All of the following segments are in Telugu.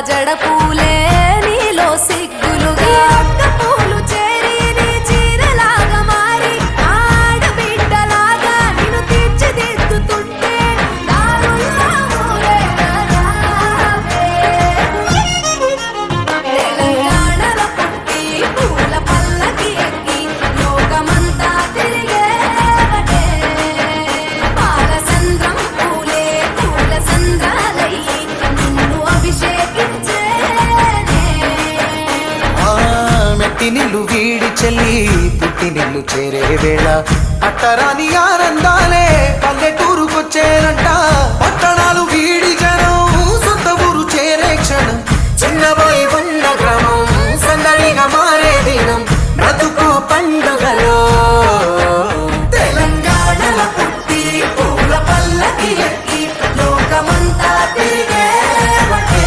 జడ పూలే నీలో సిగ్గులుగా ఒక్క పూలు చేరి నీ చీరలాగా మారి ఆడబిడ్డలాగా నిన్ను తీర్చిదిద్దుతుంటే దారుల్లా ఊరేగారావే. తెలంగాణలో పుట్టి పూల పల్లకి ఎక్కి లోకమంతా తిరిగేవటే. పాలసంద్రం పూలే పూల సంద్రాలయ్యి నిన్ను అభిషేకించేనే. మెట్టి నిల్లు వీడి చెల్లి పుట్టి నిల్లు చేరే వేళ అట్టరాని ఆనందాలే పల్లెటూరుకొచ్చేనంట. పట్టణాలు వీడి జనం సొంత ఊరు చేరే క్షణం చిన్నబోయి ఉన్న గ్రామం సందడిగా మారే దినం బ్రతుకు పండుగలో. తెలంగాణలో పుట్టి పూల పల్లకి ఎక్కి లోకమంతా తిరిగేవటే.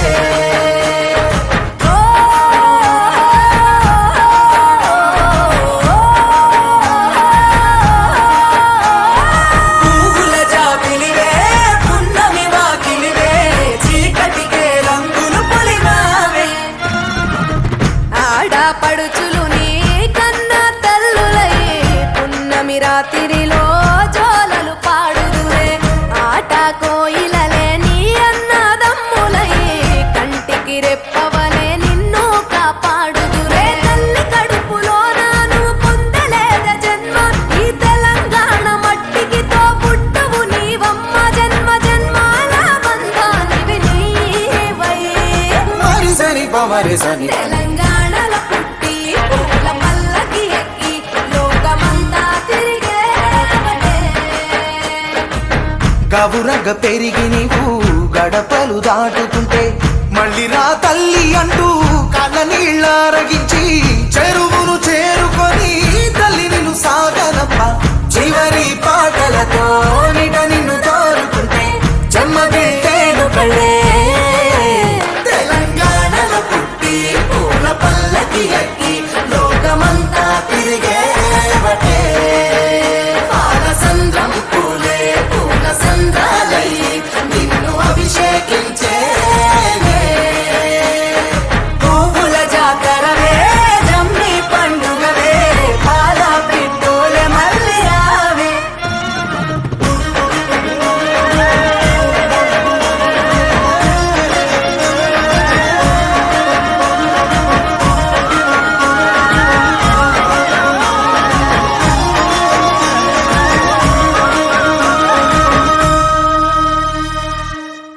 పువ్వుల జాబిలివే పున్నమి వాకిలివే చీకటికే రంగులు పొలిమావే. ఆడపడుచులు నీ కన్న తల్లులై పున్నమి రాత్రిలో జోలలు పాడుదురే. ఆట కోయిలలే నీ అన్నదమ్ములై కంటికి రెప్పవలే నిన్ను కాపాడుదురే. తల్లి కడుపులోన నువ్వు పొందలేద జన్మ ఈ తెలంగాణ మట్టికి తో పుట్టవు నీవమ్మ. జన్మ జన్మాల బంధానివి నీవై. మరిసని పమరిసని తెలంగాణలో పుట్టి పూల పల్లకి ఎక్కి లోకమంతా తిరిగేవటే. గవురగ పెరిగి నీవు గడపలు దాటుతుంటే మళ్ళీ రా తల్లి అంటూ కళ్ళ నీళ్ళ రగించి చెరువును చేరుకొని తల్లి నిన్ను సాగనప్ప. చివరి పాటలతో నిట నిన్ను తోరుకుంటే చెమ్మగిట్టేను కళ్ళే